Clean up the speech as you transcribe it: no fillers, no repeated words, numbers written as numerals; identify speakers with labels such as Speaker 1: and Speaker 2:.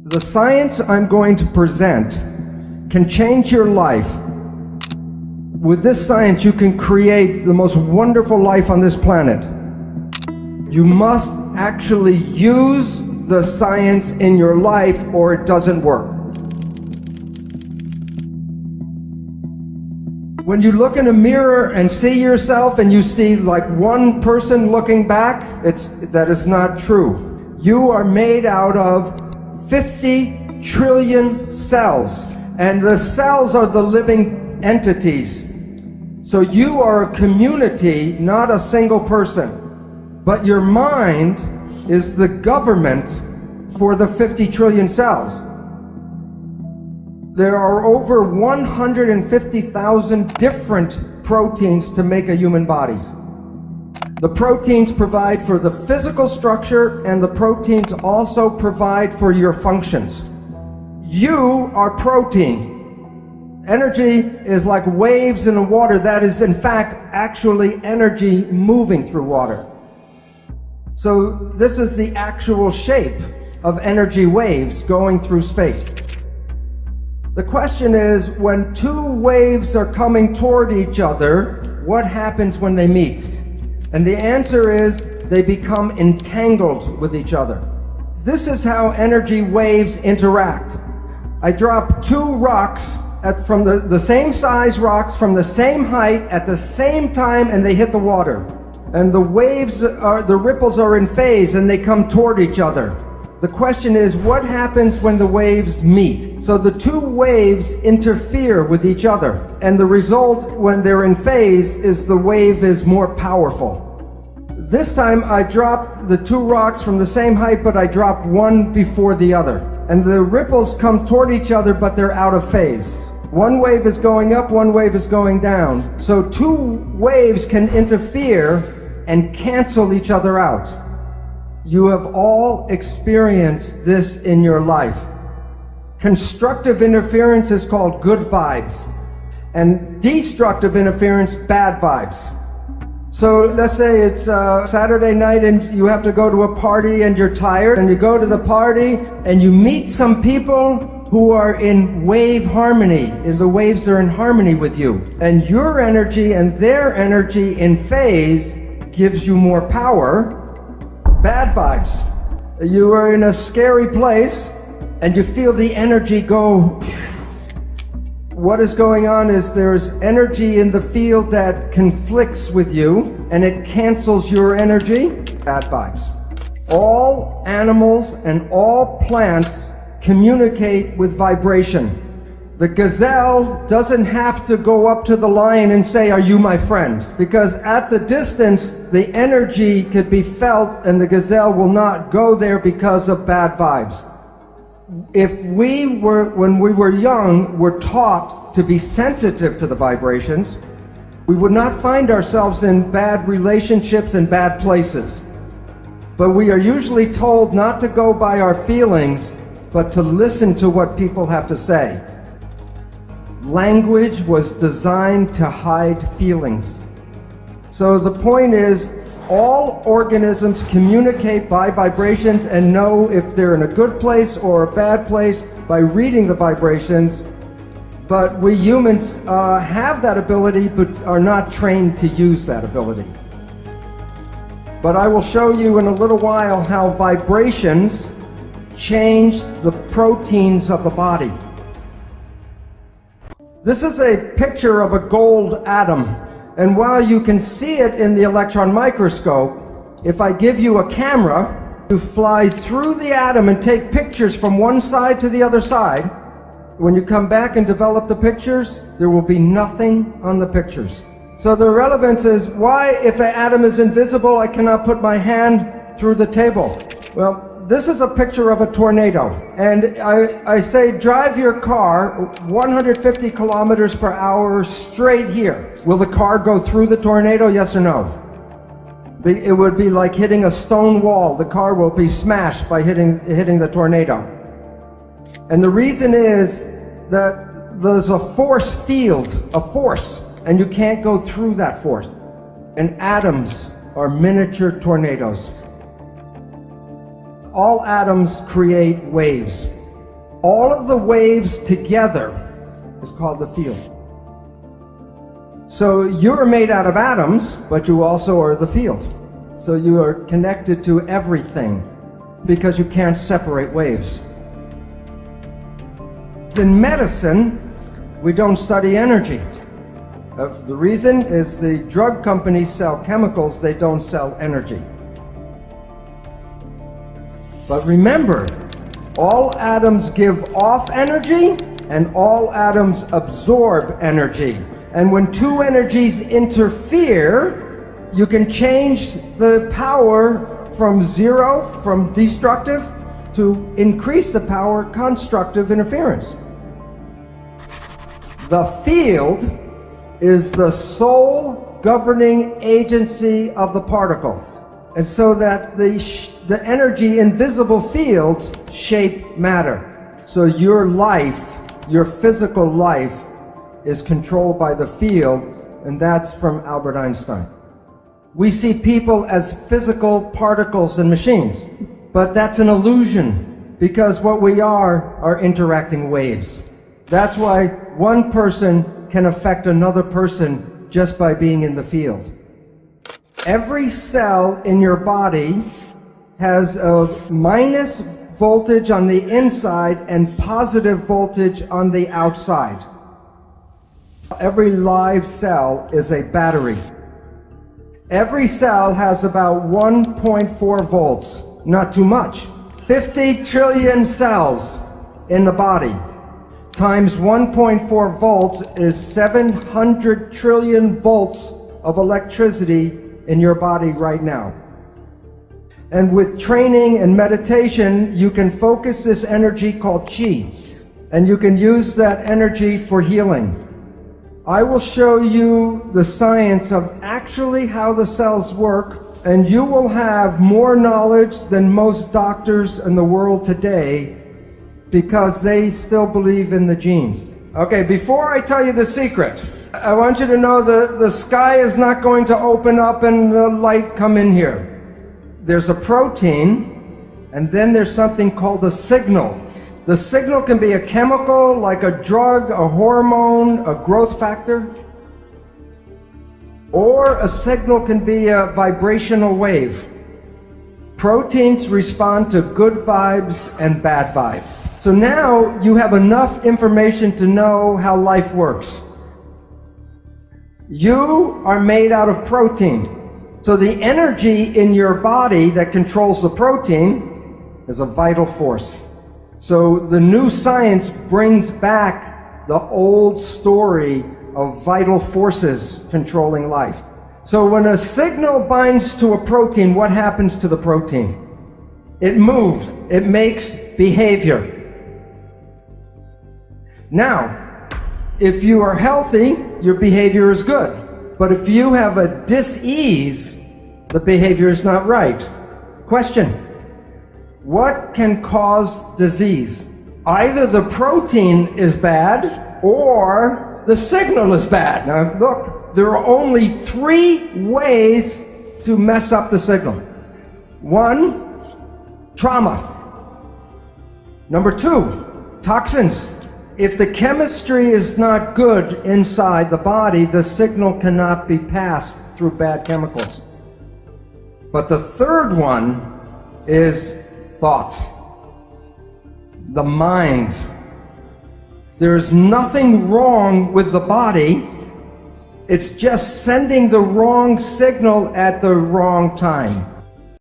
Speaker 1: The science I'm going to present can change your life. With this science, you can create the most wonderful life on this planet. You must actually use the science in your life or it doesn't work. When you look in a mirror and see yourself and you see like one person looking back, that is not true. You are made out of 50 trillion cells, and the cells are the living entities. So you are a community, not a single person. But your mind is the government for the 50 trillion cells. There are over 150,000 different proteins to make a human body. The proteins provide for the physical structure, and the proteins also provide for your functions. You are protein. Energy is like waves in the water. That is, in fact, actually energy moving through water. So this is the actual shape of energy waves going through space. The question is, when two waves are coming toward each other, what happens when they meet? And the answer is they become entangled with each other. This is how energy waves interact. I drop two rocks from the same size rocks from the same height at the same time, and they hit the water. And the ripples are in phase and they come toward each other. The question is, what happens when the waves meet? So the two waves interfere with each other, and the result when they're in phase is the wave is more powerful. This time I dropped the two rocks from the same height, but I dropped one before the other. And the ripples come toward each other, but they're out of phase. One wave is going up, one wave is going down. So two waves can interfere and cancel each other out. You have all experienced this in your life. Constructive interference is called good vibes, and destructive interference, bad vibes. So let's say it's Saturday night and you have to go to a party and you're tired, and you go to the party and you meet some people who are in wave harmony, and the waves are in harmony with you. And your energy and their energy in phase gives you more power. Bad vibes. You are in a scary place and you feel the energy go. What is going on is there's energy in the field that conflicts with you and it cancels your energy. Bad vibes. All animals and all plants communicate with vibration. The gazelle doesn't have to go up to the lion and say, "Are you my friend?" Because at the distance, the energy could be felt and the gazelle will not go there because of bad vibes. When we were young, were taught to be sensitive to the vibrations, we would not find ourselves in bad relationships and bad places. But we are usually told not to go by our feelings, but to listen to what people have to say. Language was designed to hide feelings. So the point is, all organisms communicate by vibrations and know if they're in a good place or a bad place by reading the vibrations. But we humans have that ability, but are not trained to use that ability. But I will show you in a little while how vibrations change the proteins of the body. This is a picture of a gold atom, and while you can see it in the electron microscope, if I give you a camera to fly through the atom and take pictures from one side to the other side, when you come back and develop the pictures, there will be nothing on the pictures. So the relevance is, why, if an atom is invisible, I cannot put my hand through the table? Well, this is a picture of a tornado, and I say drive your car 150 kilometers per hour straight here. Will the car go through the tornado, yes or no? It would be like hitting a stone wall. The car will be smashed by hitting the tornado. And the reason is that there's a force field, and you can't go through that force. And atoms are miniature tornadoes. All atoms create waves. All of the waves together is called the field. So you're made out of atoms, but you also are the field. So you are connected to everything because you can't separate waves. In medicine, we don't study energy. The reason is the drug companies sell chemicals, they don't sell energy. But remember, all atoms give off energy and all atoms absorb energy. And when two energies interfere, you can change the power from zero, from destructive, to increase the power, constructive interference. The field is the sole governing agency of the particle. And so that the energy in visible fields shape matter. So your life, your physical life, is controlled by the field, and that's from Albert Einstein. We see people as physical particles and machines, but that's an illusion, because what we are interacting waves. That's why one person can affect another person just by being in the field. Every cell in your body has a minus voltage on the inside and positive voltage on the outside. Every live cell is a battery. Every cell has about 1.4 volts, not too much. 50 trillion cells in the body times 1.4 volts is 700 trillion volts of electricity in your body right now. And with training and meditation, you can focus this energy called Qi, and you can use that energy for healing. I will show you the science of actually how the cells work, and you will have more knowledge than most doctors in the world today because they still believe in the genes. Okay, before I tell you the secret, I want you to know the sky is not going to open up and the light come in here. There's a protein, and then there's something called a signal. The signal can be a chemical, like a drug, a hormone, a growth factor. Or a signal can be a vibrational wave. Proteins respond to good vibes and bad vibes. So now you have enough information to know how life works. You are made out of protein. So the energy in your body that controls the protein is a vital force. So the new science brings back the old story of vital forces controlling life. So when a signal binds to a protein, what happens to the protein? It moves. It makes behavior. Now, if you are healthy, your behavior is good. But if you have a dis-ease, the behavior is not right. Question: what can cause disease? Either the protein is bad or the signal is bad. Now look, there are only 3 ways to mess up the signal. 1, trauma. Number 2, toxins. If the chemistry is not good inside the body, the signal cannot be passed through bad chemicals. But the third one is thought. The mind. There is nothing wrong with the body. It's just sending the wrong signal at the wrong time.